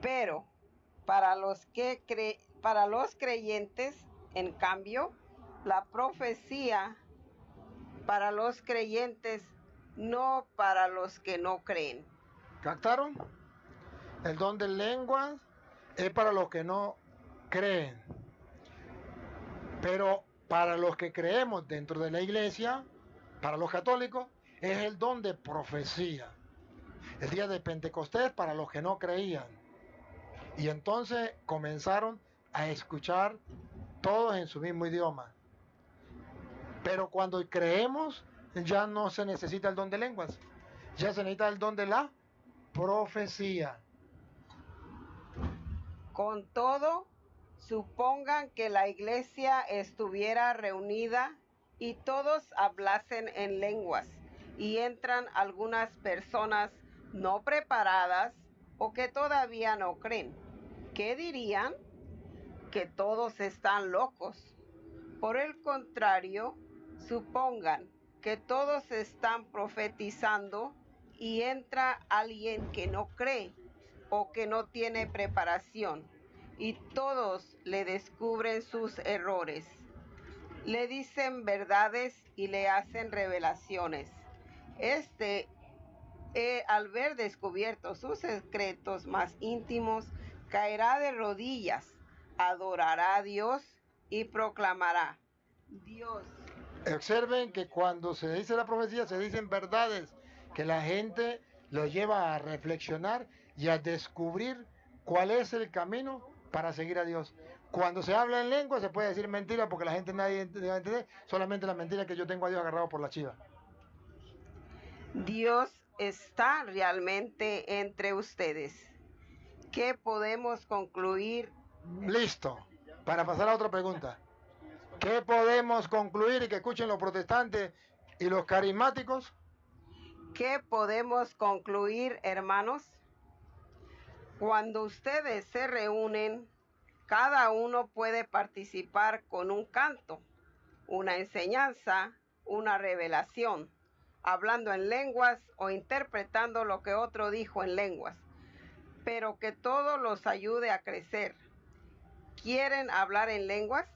Pero para los creyentes, en cambio, la profecía para los creyentes, no para los que no creen. ¿Captaron? El don de lenguas es para los que no creen. Pero para los que creemos dentro de la iglesia, para los católicos, es el don de profecía. El día de Pentecostés para los que no creían. Y entonces comenzaron a escuchar todos en su mismo idioma. Pero cuando creemos, ya no se necesita el don de lenguas, ya se necesita el don de la profecía. Con todo, supongan que la iglesia estuviera reunida y todos hablasen en lenguas, y entran algunas personas no preparadas o que todavía no creen. ¿Qué dirían? Que todos están locos. Por el contrario, supongan que todos están profetizando y entra alguien que no cree o que no tiene preparación, y todos le descubren sus errores. Le dicen verdades y le hacen revelaciones. Al ver descubiertos sus secretos más íntimos, caerá de rodillas, adorará a Dios y proclamará: Dios. Observen que cuando se dice la profecía se dicen verdades que la gente lo lleva a reflexionar y a descubrir cuál es el camino para seguir a Dios. Cuando se habla en lengua se puede decir mentira porque la gente nadie va a entender, solamente la mentira que yo tengo a Dios agarrado por la chiva. Dios está realmente entre ustedes. ¿Qué podemos concluir? Listo, para pasar a otra pregunta. ¿Qué podemos concluir y que escuchen los protestantes y los carismáticos? ¿Qué podemos concluir, hermanos? Cuando ustedes se reúnen, cada uno puede participar con un canto, una enseñanza, una revelación, hablando en lenguas o interpretando lo que otro dijo en lenguas, pero que todo los ayude a crecer. ¿Quieren hablar en lenguas?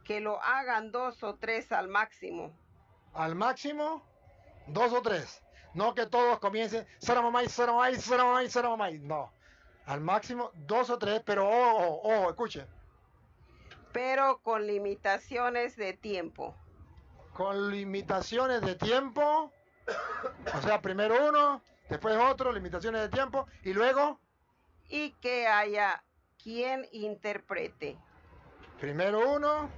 Que lo hagan 2 o 3 al máximo. Al máximo, 2 o 3. No que todos comiencen saramamay, saramamay, saramamay, saramamay. No. Al máximo 2 o 3, pero ojo, escuchen. Pero con limitaciones de tiempo. Con limitaciones de tiempo. O sea, primero uno, después otro, limitaciones de tiempo, y luego. Y que haya quien interprete. Primero uno,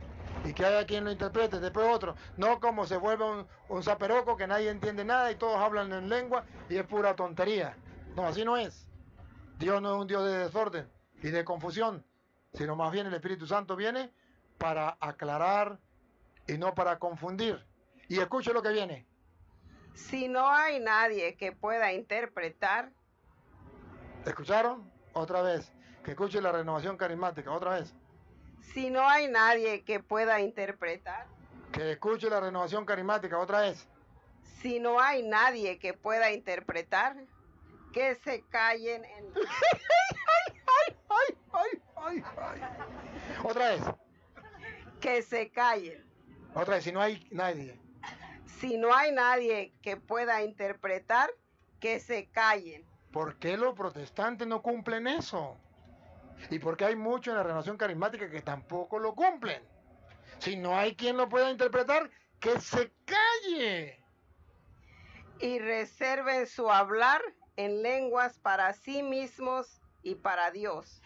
y que haya quien lo interprete, después otro. No como se vuelve un zaperoco que nadie entiende nada y todos hablan en lengua y es pura tontería. No, así no es. Dios no es un Dios de desorden y de confusión, sino más bien el Espíritu Santo viene para aclarar y no para confundir. Y escuche lo que viene. Si no hay nadie que pueda interpretar. ¿Escucharon? Otra vez. Que escuche la renovación carismática, otra vez. Si no hay nadie que pueda interpretar. Que escuche la renovación carismática, otra vez. Si no hay nadie que pueda interpretar, que se callen en... ay. Otra vez. Que se callen. Otra vez, si no hay nadie. Si no hay nadie que pueda interpretar, que se callen. ¿Por qué los protestantes no cumplen eso? ¿Y por qué hay muchos en la renovación carismática que tampoco lo cumplen? Si no hay quien lo pueda interpretar, que se calle. Y reserven su hablar en lenguas para sí mismos y para Dios.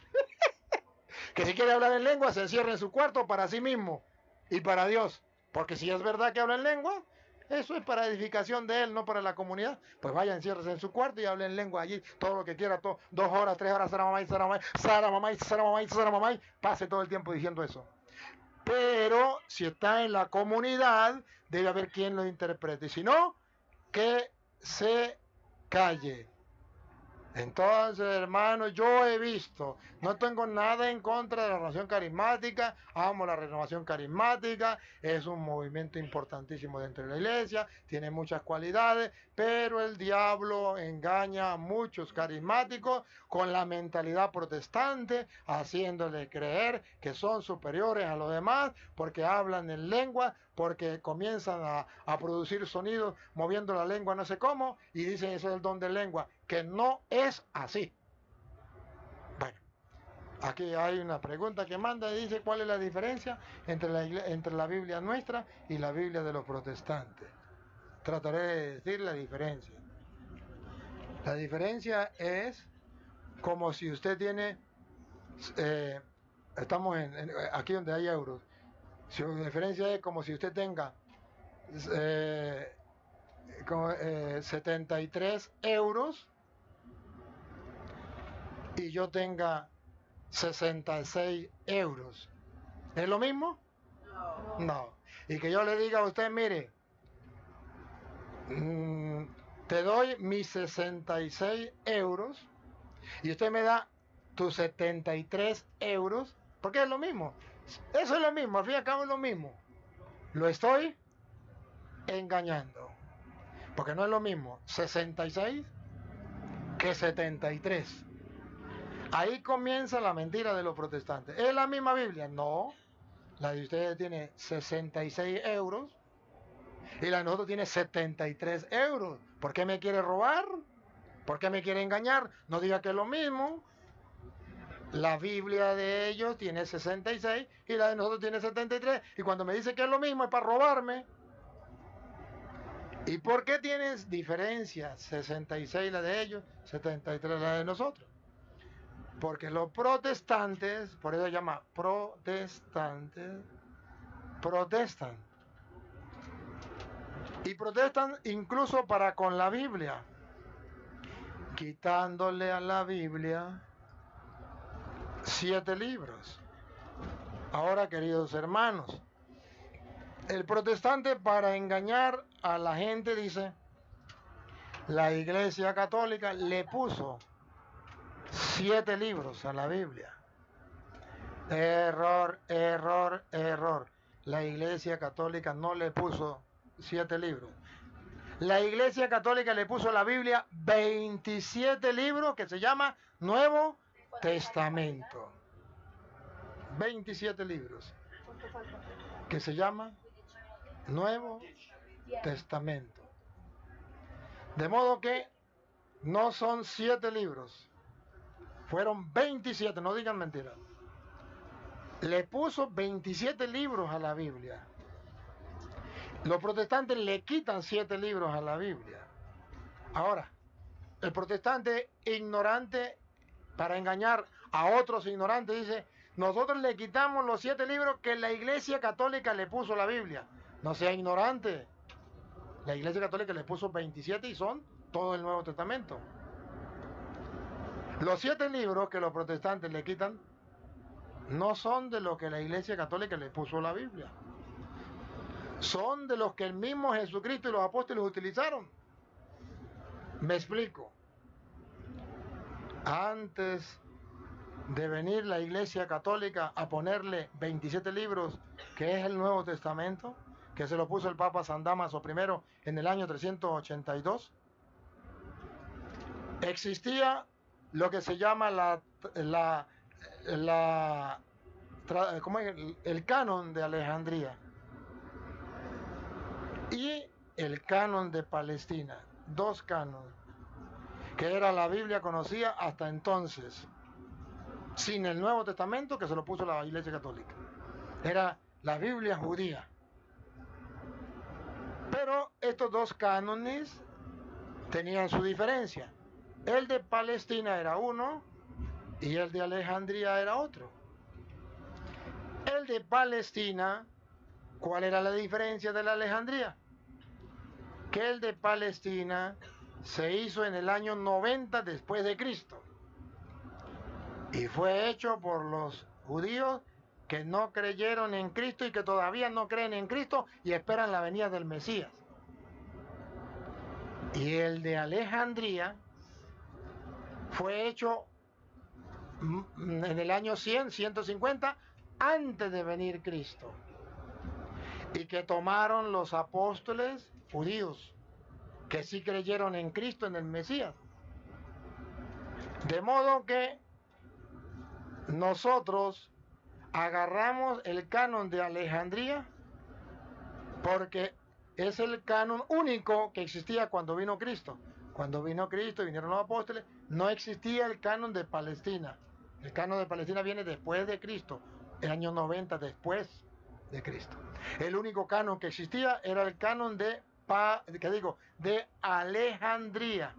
Que si quiere hablar en lengua, se encierre en su cuarto para sí mismo y para Dios. Porque si es verdad que habla en lengua, eso es para edificación de él, no para la comunidad. Pues vaya, enciérrese en su cuarto y hable en lengua allí, todo lo que quiera, 2 horas, 3 horas, saramamay, saramamay, saramamay, saramamay, saramamay, pase todo el tiempo diciendo eso. Pero si está en la comunidad, debe haber quien lo interprete. Y si no, que se calle. Entonces, hermanos, yo he visto, no tengo nada en contra de la renovación carismática, amo la renovación carismática, es un movimiento importantísimo dentro de la iglesia, tiene muchas cualidades, pero el diablo engaña a muchos carismáticos con la mentalidad protestante, haciéndole creer que son superiores a los demás, porque hablan en lengua, porque comienzan a producir sonidos moviendo la lengua no sé cómo, y dicen eso es el don de lengua, que no es así. Bueno, aquí hay una pregunta que manda y dice cuál es la diferencia entre la Biblia nuestra y la Biblia de los protestantes. Trataré de decir la diferencia. La diferencia es como si usted tiene, estamos aquí donde hay euros. La diferencia es como si usted tenga 73 euros y yo tenga 66 euros. ¿Es lo mismo? No. Y que yo le diga a usted, mire, te doy mis 66 euros y usted me da tus 73 euros, porque es lo mismo. Eso es lo mismo, al fin y al cabo es lo mismo. Lo estoy engañando. Porque no es lo mismo 66 que 73. Ahí comienza la mentira de los protestantes. ¿Es la misma Biblia? No. La de ustedes tiene 66 euros y la de nosotros tiene 73 euros. ¿Por qué me quiere robar? ¿Por qué me quiere engañar? No diga que es lo mismo. La Biblia de ellos tiene 66 y la de nosotros tiene 73. Y cuando me dice que es lo mismo es para robarme. ¿Y por qué tienes diferencias? 66 la de ellos, 73 la de nosotros. Porque los protestantes, por eso se llama protestantes, protestan. Y protestan incluso para con la Biblia, quitándole a la Biblia 7 libros. Ahora, queridos hermanos, el protestante, para engañar a la gente, dice, la Iglesia Católica le puso 7 libros a la Biblia. Error, error, error. La Iglesia Católica no le puso 7 libros. La Iglesia Católica le puso a la Biblia 27 libros que se llama Nuevo Testamento. 27 libros que se llama Nuevo Testamento. De modo que no son 7 libros, fueron 27, no digan mentiras. Le puso 27 libros a la Biblia. Los protestantes le quitan 7 libros a la Biblia. Ahora, el protestante ignorante, para engañar a otros ignorantes, dice, nosotros le quitamos los 7 libros que la Iglesia Católica le puso a la Biblia. No sea ignorante. La Iglesia Católica le puso 27 y son todo el Nuevo Testamento. Los 7 libros que los protestantes le quitan no son de lo que la Iglesia Católica le puso a la Biblia. Son de los que el mismo Jesucristo y los apóstoles utilizaron. Me explico. Antes de venir la Iglesia Católica a ponerle 27 libros, que es el Nuevo Testamento, que se lo puso el Papa San Dámaso I en el año 382, existía lo que se llama el canon de Alejandría y el canon de Palestina, 2 cánones, que era la Biblia conocida hasta entonces, sin el Nuevo Testamento que se lo puso la Iglesia Católica. Era la Biblia judía. Pero estos 2 cánones tenían su diferencia. El de Palestina era uno y el de Alejandría era otro. El de Palestina, ¿cuál era la diferencia de la Alejandría? Que el de Palestina se hizo en el año 90 después de Cristo y fue hecho por los judíos que no creyeron en Cristo y que todavía no creen en Cristo y esperan la venida del Mesías. Y el de Alejandría fue hecho en el año 100, 150, antes de venir Cristo. Y que tomaron los apóstoles judíos, que sí creyeron en Cristo, en el Mesías. De modo que nosotros agarramos el canon de Alejandría porque es el canon único que existía cuando vino Cristo. Cuando vino Cristo y vinieron los apóstoles, no existía el canon de Palestina. El canon de Palestina viene después de Cristo, el año 90 después de Cristo. El único canon que existía era el canon de Alejandría.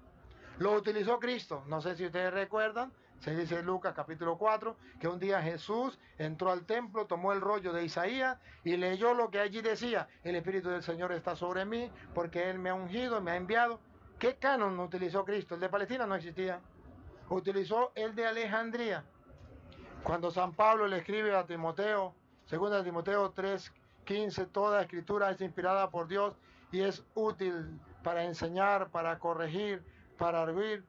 Lo utilizó Cristo. No sé si ustedes recuerdan Se dice Lucas capítulo 4, que un día Jesús entró al templo, tomó el rollo de Isaías y leyó lo que allí decía: el Espíritu del Señor está sobre mí porque Él me ha ungido, me ha enviado. ¿Qué canon utilizó Cristo? El de Palestina no existía. Utilizó el de Alejandría. Cuando San Pablo le escribe a Timoteo, 2 Timoteo 3:15, toda escritura es inspirada por Dios y es útil para enseñar, para corregir, para arguir.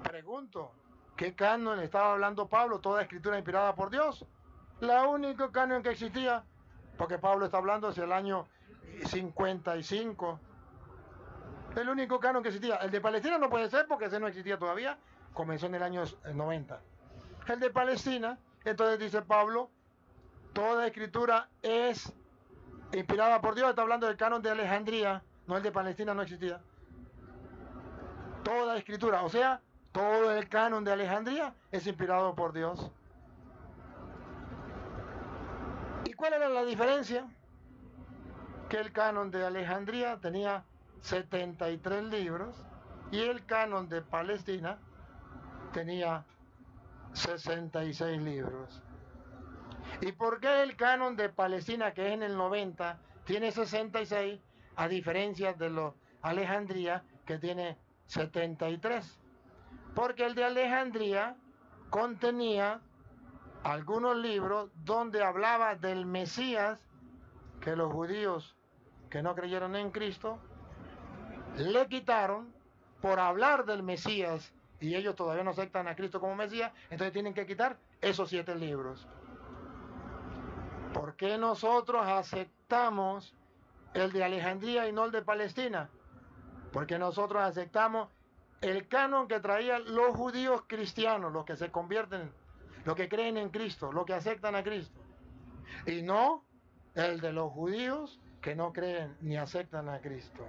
Pregunto, ¿qué canon estaba hablando Pablo? Toda escritura inspirada por Dios. La única canon que existía, porque Pablo está hablando hacia el año 55. El único canon que existía. El de Palestina no puede ser porque ese no existía todavía. Comenzó en el año 90. El de Palestina, entonces dice Pablo, toda escritura es inspirada por Dios. Está hablando del canon de Alejandría, no, el de Palestina no existía. Toda escritura, o sea, todo el canon de Alejandría es inspirado por Dios. ¿Y cuál era la diferencia? Que el canon de Alejandría tenía 73 libros y el canon de Palestina tenía 66 libros. ¿Y por qué el canon de Palestina, que es en el 90, tiene 66, a diferencia de los Alejandría, que tiene 73? Porque el de Alejandría contenía algunos libros donde hablaba del Mesías, que los judíos que no creyeron en Cristo le quitaron por hablar del Mesías, y ellos todavía no aceptan a Cristo como Mesías, entonces tienen que quitar esos 7 libros. ¿Por qué nosotros aceptamos el de Alejandría y no el de Palestina? Porque nosotros aceptamos el canon que traían los judíos cristianos, los que se convierten, los que creen en Cristo, los que aceptan a Cristo, y no el de los judíos que no creen ni aceptan a Cristo.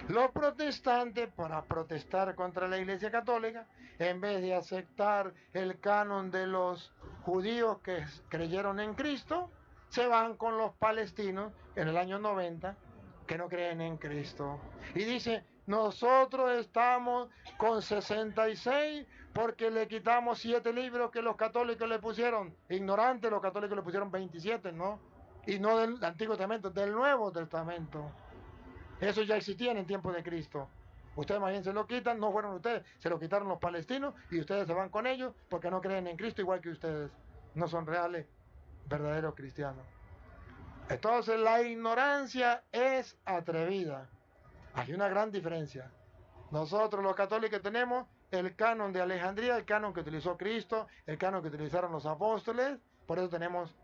Los protestantes, para protestar contra la Iglesia Católica, en vez de aceptar el canon de los judíos que creyeron en Cristo, se van con los palestinos en el año 90 que no creen en Cristo. Y dice, nosotros estamos con 66 porque le quitamos 7 libros que los católicos le pusieron. Ignorantes, los católicos le pusieron 27, ¿no? Y no del Antiguo Testamento, del Nuevo Testamento. Eso ya existía en el tiempo de Cristo. Ustedes más bien se lo quitan, no fueron ustedes, se lo quitaron los palestinos y ustedes se van con ellos porque no creen en Cristo igual que ustedes. No son reales, verdaderos cristianos. Entonces la ignorancia es atrevida. Hay una gran diferencia. Nosotros los católicos tenemos el canon de Alejandría, el canon que utilizó Cristo, el canon que utilizaron los apóstoles, por eso tenemos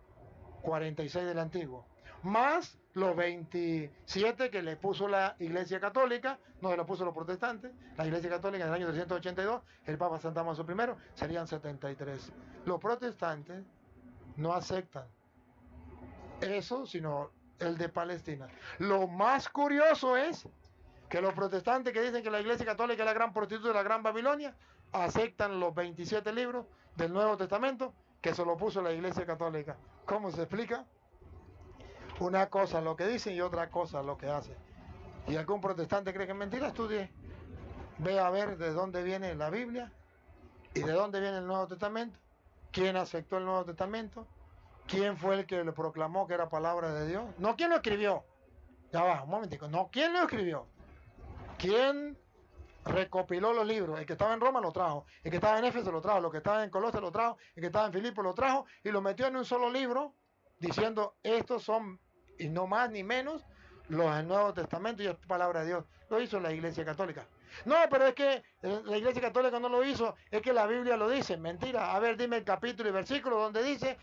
46 del Antiguo. Más los 27 que le puso la Iglesia Católica, no se lo puso los protestantes, la Iglesia Católica en el año 382, el Papa San Damaso I, serían 73. Los protestantes no aceptan eso, sino el de Palestina. Lo más curioso es que los protestantes que dicen que la Iglesia Católica es la gran prostituta de la Gran Babilonia, aceptan los 27 libros del Nuevo Testamento que se lo puso la Iglesia Católica. ¿Cómo se explica? Una cosa lo que dicen y otra cosa lo que hacen. Y algún protestante cree que es mentira, estudie. Ve a ver de dónde viene la Biblia y de dónde viene el Nuevo Testamento. ¿Quién aceptó el Nuevo Testamento? ¿Quién fue el que le proclamó que era palabra de Dios? No, ¿quién lo escribió? Ya va, un momentico. No, ¿quién lo escribió? ¿Quién recopiló los libros? El que estaba en Roma lo trajo, el que estaba en Éfeso lo trajo, el que estaba en Colosas lo trajo, el que estaba en Filipo lo trajo y lo metió en un solo libro diciendo, estos son, y no más ni menos, los del Nuevo Testamento y es palabra de Dios. Lo hizo la Iglesia Católica. No, pero es que la Iglesia Católica no lo hizo, es que la Biblia lo dice. Mentira. A ver, dime el capítulo y versículo donde dice,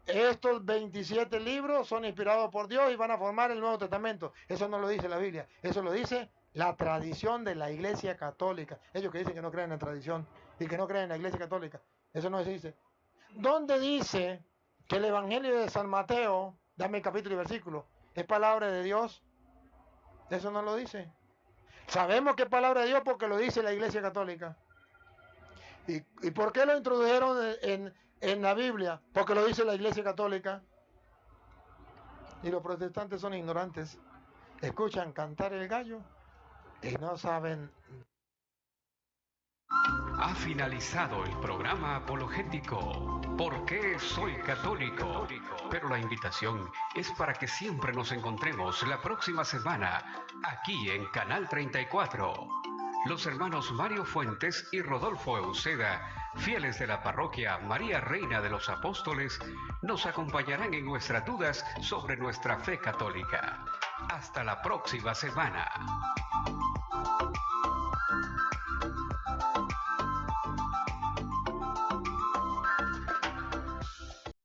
estos 27 libros son inspirados por Dios y van a formar el Nuevo Testamento. Eso no lo dice la Biblia, eso lo dice la tradición de la Iglesia Católica. Ellos que dicen que no creen en la tradición y que no creen en la Iglesia Católica. Eso no se dice. ¿Dónde dice que el Evangelio de San Mateo, dame el capítulo y versículo, es palabra de Dios? Eso no lo dice. Sabemos que es palabra de Dios porque lo dice la Iglesia Católica. ¿Y por qué lo introdujeron en la Biblia? Porque lo dice la Iglesia Católica. Y los protestantes son ignorantes. Escuchan cantar el gallo y no saben. Ha finalizado el programa apologético. ¿Por qué soy católico? Pero la invitación es para que siempre nos encontremos la próxima semana aquí en Canal 34. Los hermanos Mario Fuentes y Rodolfo Euseda, fieles de la parroquia María Reina de los Apóstoles, nos acompañarán en nuestras dudas sobre nuestra fe católica. Hasta la próxima semana.